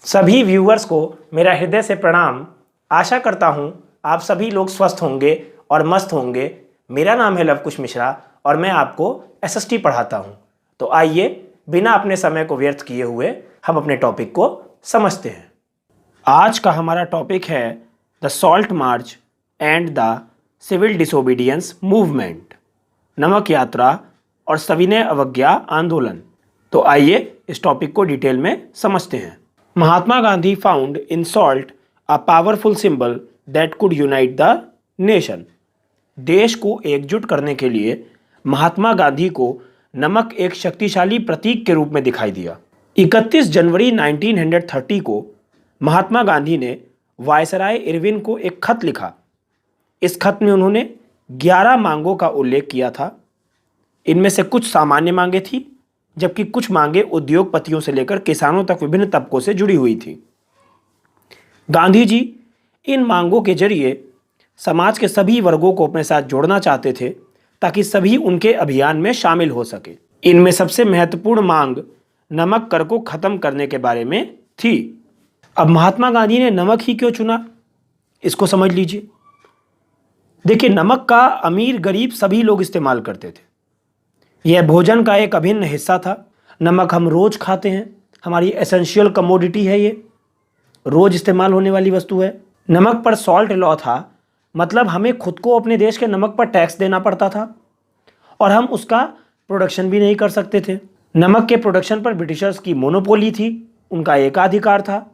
सभी व्यूअर्स को मेरा हृदय से प्रणाम। आशा करता हूँ आप सभी लोग स्वस्थ होंगे और मस्त होंगे। मेरा नाम है लवकुश मिश्रा और मैं आपको एसएसटी पढ़ाता हूँ। तो आइए बिना अपने समय को व्यर्थ किए हुए हम अपने टॉपिक को समझते हैं। आज का हमारा टॉपिक है the salt march and the civil disobedience movement, नमक यात्रा और सविनय अवज्ञा आंदोलन। तो आइए इस टॉपिक को डिटेल में समझते हैं। Mahatma Gandhi found in salt a powerful symbol that could unite the nation. देश को एकजुट करने के लिए महात्मा गांधी को नमक एक शक्तिशाली प्रतीक के रूप में दिखाई दिया। 31 जनवरी 1930 को महात्मा गांधी ने वायसराय इरविन को एक खत लिखा। इस खत में उन्होंने 11 मांगों का उल्लेख किया था। इनमें से कुछ सामान्य मांगे थी, जबकि कुछ मांगे उद्योगपतियों से लेकर किसानों तक विभिन्न तबकों से जुड़ी हुई थी। गांधी जी इन मांगों के जरिए समाज के सभी वर्गों को अपने साथ जोड़ना चाहते थे ताकि सभी उनके अभियान में शामिल हो सके। इनमें सबसे महत्वपूर्ण मांग नमक कर को खत्म करने के बारे में थी। अब महात्मा गांधी ने नमक ही क्यों चुना, इसको समझ लीजिए। देखिए, नमक का अमीर गरीब सभी लोग इस्तेमाल करते थे। यह भोजन का एक अभिन्न हिस्सा था। नमक हम रोज खाते हैं, हमारी एसेंशियल कमोडिटी है, ये रोज इस्तेमाल होने वाली वस्तु है। नमक पर सॉल्ट लॉ था, मतलब हमें खुद को अपने देश के नमक पर टैक्स देना पड़ता था और हम उसका प्रोडक्शन भी नहीं कर सकते थे। नमक के प्रोडक्शन पर ब्रिटिशर्स की मोनोपोली थी, उनका एकाधिकार था।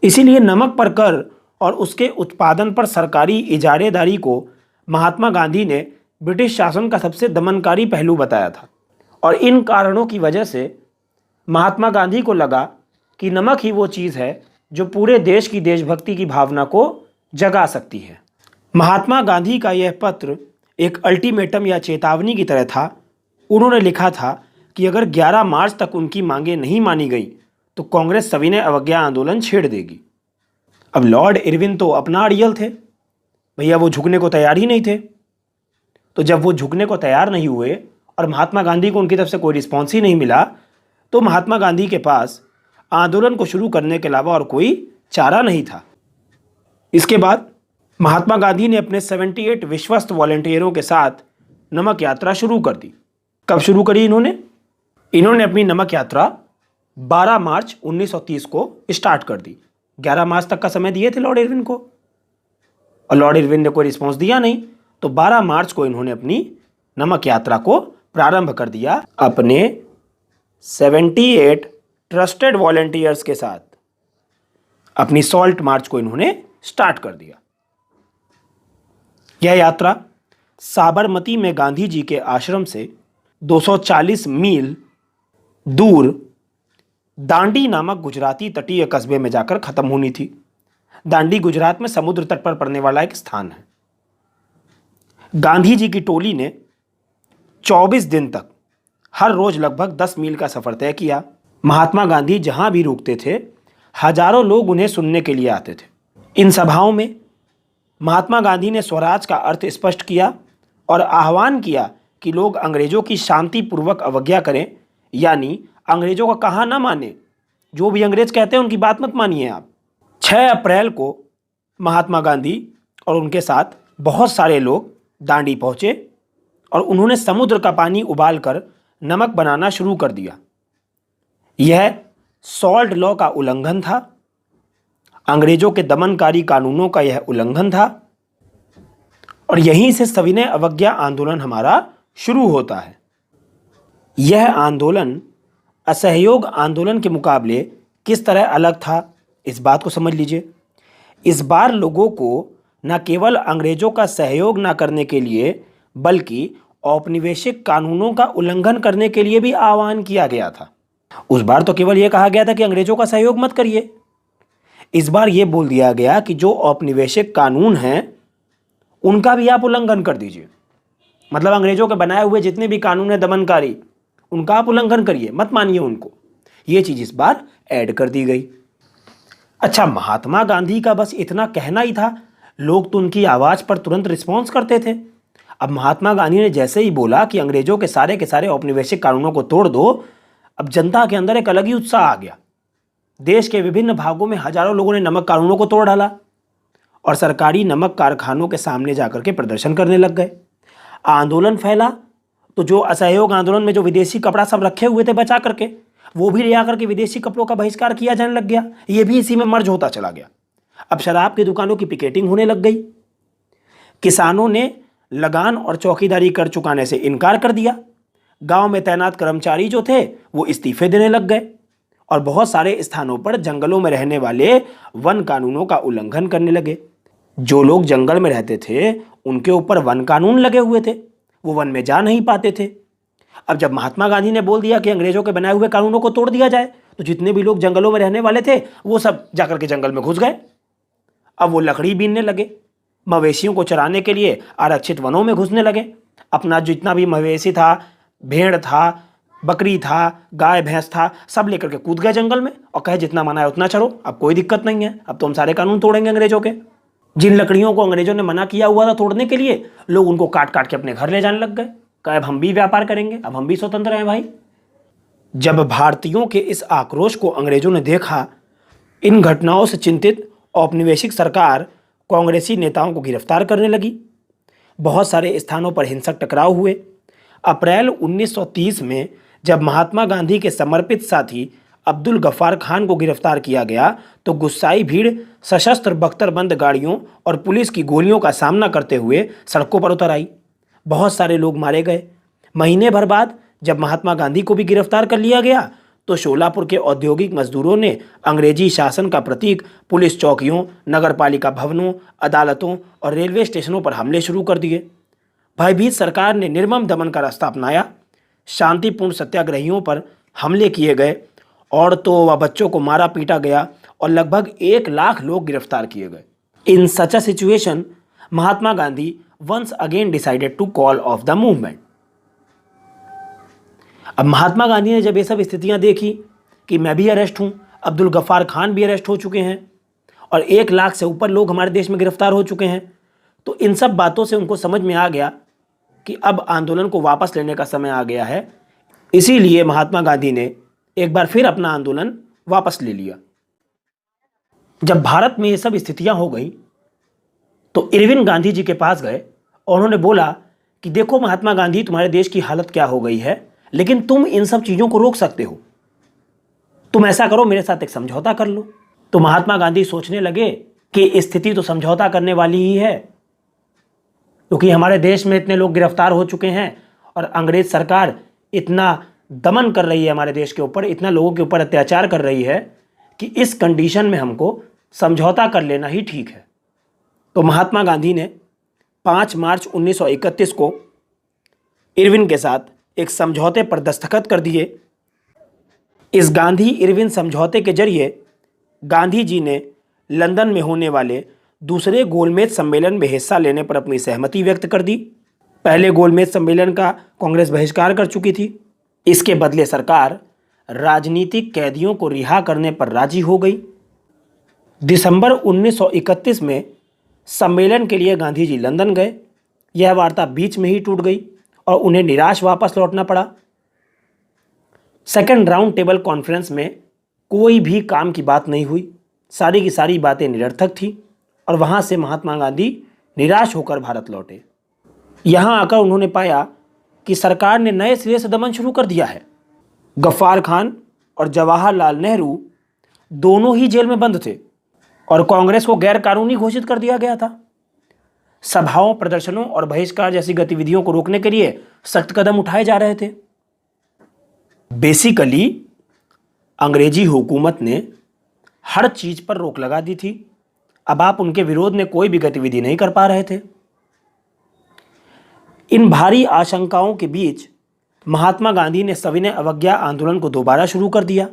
इसीलिए नमक पर कर और उसके उत्पादन पर सरकारी इजारेदारी को महात्मा गांधी ने ब्रिटिश शासन का सबसे दमनकारी पहलू बताया था। और इन कारणों की वजह से महात्मा गांधी को लगा कि नमक ही वो चीज़ है जो पूरे देश की देशभक्ति की भावना को जगा सकती है। महात्मा गांधी का यह पत्र एक अल्टीमेटम या चेतावनी की तरह था। उन्होंने लिखा था कि अगर 11 मार्च तक उनकी मांगें नहीं मानी गई तो कांग्रेस सविनय अवज्ञा आंदोलन छेड़ देगी। अब लॉर्ड इरविन तो अपना अड़ियल थे, भैया वो झुकने को तैयार ही नहीं थे। तो जब वो झुकने को तैयार नहीं हुए और महात्मा गांधी को उनकी तरफ से कोई रिस्पॉन्स ही नहीं मिला, तो महात्मा गांधी के पास आंदोलन को शुरू करने के अलावा और कोई चारा नहीं था। इसके बाद महात्मा गांधी ने अपने 78 विश्वस्त वॉलंटियरों के साथ नमक यात्रा शुरू कर दी। कब शुरू करी इन्होंने अपनी नमक यात्रा 12 मार्च 1930 को स्टार्ट कर दी। 11 मार्च तक का समय दिए थे लॉर्ड इरविन को और लॉर्ड इरविन ने कोई रिस्पॉन्स दिया नहीं, तो 12 मार्च को इन्होंने अपनी नमक यात्रा को प्रारंभ कर दिया अपने 78 ट्रस्टेड वॉलंटियर्स के साथ। अपनी सॉल्ट मार्च को इन्होंने स्टार्ट कर दिया। यह यात्रा साबरमती में गांधी जी के आश्रम से 240 मील दूर दांडी नामक गुजराती तटीय कस्बे में जाकर खत्म होनी थी। दांडी गुजरात में समुद्र तट पर पड़ने वाला एक स्थान है। गांधी जी की टोली ने 24 दिन तक हर रोज लगभग 10 मील का सफर तय किया। महात्मा गांधी जहां भी रुकते थे, हजारों लोग उन्हें सुनने के लिए आते थे। इन सभाओं में महात्मा गांधी ने स्वराज का अर्थ स्पष्ट किया और आह्वान किया कि लोग अंग्रेजों की शांतिपूर्वक अवज्ञा करें, यानी अंग्रेजों का कहा ना माने। जो भी अंग्रेज कहते हैं उनकी बात मत मानिए आप। 6 अप्रैल को महात्मा गांधी और उनके साथ बहुत सारे लोग दांडी पहुंचे और उन्होंने समुद्र का पानी उबालकर नमक बनाना शुरू कर दिया। यह सॉल्ट लॉ का उल्लंघन था, अंग्रेजों के दमनकारी कानूनों का यह उल्लंघन था और यहीं से सविनय अवज्ञा आंदोलन हमारा शुरू होता है। यह आंदोलन असहयोग आंदोलन के मुकाबले किस तरह अलग था, इस बात को समझ लीजिए। इस बार लोगों को न केवल अंग्रेजों का सहयोग न करने के लिए बल्कि औपनिवेशिक कानूनों का उल्लंघन करने के लिए भी आह्वान किया गया था। उस बार तो केवल यह कहा गया था कि अंग्रेजों का सहयोग मत करिए। इस बार यह बोल दिया गया कि जो औपनिवेशिक कानून हैं उनका भी आप उल्लंघन कर दीजिए। मतलब अंग्रेजों के बनाए हुए जितने भी कानून हैं दमनकारी, उनका आप उल्लंघन करिए, मत मानिए उनको। ये चीज़ इस बार ऐड कर दी गई। अच्छा, महात्मा गांधी का बस इतना कहना ही था, लोग तो उनकी आवाज़ पर तुरंत रिस्पॉन्स करते थे। अब महात्मा गांधी ने जैसे ही बोला कि अंग्रेजों के सारे औपनिवेशिक कानूनों को तोड़ दो, अब जनता के अंदर एक अलग ही उत्साह आ गया। देश के विभिन्न भागों में हजारों लोगों ने नमक कानूनों को तोड़ डाला और सरकारी नमक कारखानों के सामने जाकर के प्रदर्शन करने लग गए। आंदोलन फैला तो जो असहयोग आंदोलन में जो विदेशी कपड़ा सब रखे हुए थे बचा करके, वो भी ले आकर के विदेशी कपड़ों का बहिष्कार किया जाने लग गया। ये भी इसी में मर्ज होता चला गया। अब शराब की दुकानों की पिकेटिंग होने लग गई। किसानों ने लगान और चौकीदारी कर चुकाने से इनकार कर दिया। गांव में तैनात कर्मचारी जो थे वो इस्तीफे देने लग गए और बहुत सारे स्थानों पर जंगलों में रहने वाले वन कानूनों का उल्लंघन करने लगे। जो लोग जंगल में रहते थे उनके ऊपर वन कानून लगे हुए थे, वो वन में जा नहीं पाते थे। अब जब महात्मा गांधी ने बोल दिया कि अंग्रेजों के बनाए हुए कानूनों को तोड़ दिया जाए, तो जितने भी लोग जंगलों में रहने वाले थे वो सब जाकर के जंगल में घुस गए। अब वो लकड़ी बीनने लगे, मवेशियों को चराने के लिए आरक्षित वनों में घुसने लगे। अपना जितना भी मवेशी था, भेड़ था, बकरी था, गाय भैंस था, सब लेकर के कूद गए जंगल में और कहे जितना मना है उतना चरो, अब कोई दिक्कत नहीं है, अब तो हम सारे कानून तोड़ेंगे अंग्रेजों के। जिन लकड़ियों को अंग्रेजों ने मना किया हुआ था तोड़ने के लिए, लोग उनको काट काट के अपने घर ले जाने लग गए। कहे अब हम भी व्यापार करेंगे, अब हम भी स्वतंत्र हैं भाई। जब भारतीयों के इस आक्रोश को अंग्रेजों ने देखा, इन घटनाओं से चिंतित औपनिवेशिक सरकार कांग्रेसी नेताओं को गिरफ्तार करने लगी। बहुत सारे स्थानों पर हिंसक टकराव हुए। अप्रैल 1930 में जब महात्मा गांधी के समर्पित साथी अब्दुल गफ्फार खान को गिरफ्तार किया गया, तो गुस्साई भीड़ सशस्त्र बख्तरबंद गाड़ियों और पुलिस की गोलियों का सामना करते हुए सड़कों पर उतर आई। बहुत सारे लोग मारे गए। महीने भर बाद जब महात्मा गांधी को भी गिरफ्तार कर लिया गया, तो शोलापुर के औद्योगिक मजदूरों ने अंग्रेजी शासन का प्रतीक पुलिस चौकियों, नगरपालिका भवनों, अदालतों और रेलवे स्टेशनों पर हमले शुरू कर दिए। भयभीत सरकार ने निर्मम दमन का रास्ता अपनाया। शांतिपूर्ण सत्याग्रहियों पर हमले किए गए, औरतों व बच्चों को मारा पीटा गया और लगभग 1 लाख लोग गिरफ्तार किए गए। In such a situation, Mahatma Gandhi once again decided to call off the movement। अब महात्मा गांधी ने जब ये सब स्थितियां देखी कि मैं भी अरेस्ट हूं, अब्दुल गफ्फार खान भी अरेस्ट हो चुके हैं और 1 लाख से ऊपर लोग हमारे देश में गिरफ्तार हो चुके हैं, तो इन सब बातों से उनको समझ में आ गया कि अब आंदोलन को वापस लेने का समय आ गया है। इसीलिए महात्मा गांधी ने एक बार फिर अपना आंदोलन वापस ले लिया। जब भारत में ये सब स्थितियां हो गई, तो इरविन गांधी जी के पास गए और उन्होंने बोला कि देखो महात्मा गांधी, तुम्हारे देश की हालत क्या हो गई है, लेकिन तुम इन सब चीज़ों को रोक सकते हो। तुम ऐसा करो, मेरे साथ एक समझौता कर लो। तो महात्मा गांधी सोचने लगे कि स्थिति तो समझौता करने वाली ही है, क्योंकि हमारे देश में इतने लोग गिरफ्तार हो चुके हैं और अंग्रेज सरकार इतना दमन कर रही है हमारे देश के ऊपर, इतना लोगों के ऊपर अत्याचार कर रही है कि इस कंडीशन में हमको समझौता कर लेना ही ठीक है। तो महात्मा गांधी ने 5 मार्च 1931 को इरविन के साथ एक समझौते पर दस्तखत कर दिए। इस गांधी इरविन समझौते के जरिए गांधी जी ने लंदन में होने वाले दूसरे गोलमेज सम्मेलन में हिस्सा लेने पर अपनी सहमति व्यक्त कर दी। पहले गोलमेज सम्मेलन का कांग्रेस बहिष्कार कर चुकी थी। इसके बदले सरकार राजनीतिक कैदियों को रिहा करने पर राजी हो गई। दिसंबर 1931 में सम्मेलन के लिए गांधी जी लंदन गए। यह वार्ता बीच में ही टूट गई और उन्हें निराश वापस लौटना पड़ा। सेकेंड राउंड टेबल कॉन्फ्रेंस में कोई भी काम की बात नहीं हुई। सारी की सारी बातें निरर्थक थी और वहां से महात्मा गांधी निराश होकर भारत लौटे। यहां आकर उन्होंने पाया कि सरकार ने नए सिरे से दमन शुरू कर दिया है। गफ्फार खान और जवाहरलाल नेहरू दोनों ही जेल में बंद थे और कांग्रेस को गैर कानूनी घोषित कर दिया गया था। सभाओं, प्रदर्शनों और बहिष्कार जैसी गतिविधियों को रोकने के लिए सख्त कदम उठाए जा रहे थे। बेसिकली अंग्रेजी हुकूमत ने हर चीज पर रोक लगा दी थी। अब आप उनके विरोध में कोई भी गतिविधि नहीं कर पा रहे थे। इन भारी आशंकाओं के बीच महात्मा गांधी ने सविनय अवज्ञा आंदोलन को दोबारा शुरू कर दिया।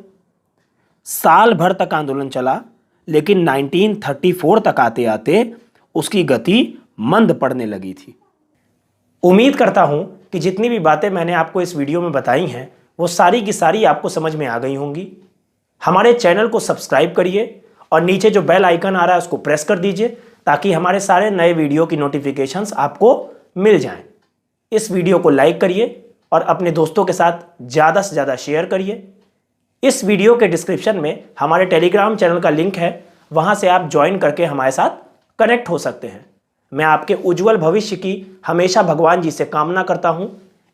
साल भर तक आंदोलन चला, लेकिन 1934 तक आते आते उसकी गति मंद पड़ने लगी थी। उम्मीद करता हूं कि जितनी भी बातें मैंने आपको इस वीडियो में बताई हैं वो सारी की सारी आपको समझ में आ गई होंगी। हमारे चैनल को सब्सक्राइब करिए और नीचे जो बेल आइकन आ रहा है उसको प्रेस कर दीजिए ताकि हमारे सारे नए वीडियो की नोटिफिकेशंस आपको मिल जाएं। इस वीडियो को लाइक करिए और अपने दोस्तों के साथ ज़्यादा से ज़्यादा शेयर करिए। इस वीडियो के डिस्क्रिप्शन में हमारे टेलीग्राम चैनल का लिंक है, वहां से आप ज्वाइन करके हमारे साथ कनेक्ट हो सकते हैं। मैं आपके उज्जवल भविष्य की हमेशा भगवान जी से कामना करता हूं।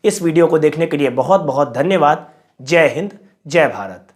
इस वीडियो को देखने के लिए बहुत बहुत धन्यवाद। जय हिंद, जय भारत।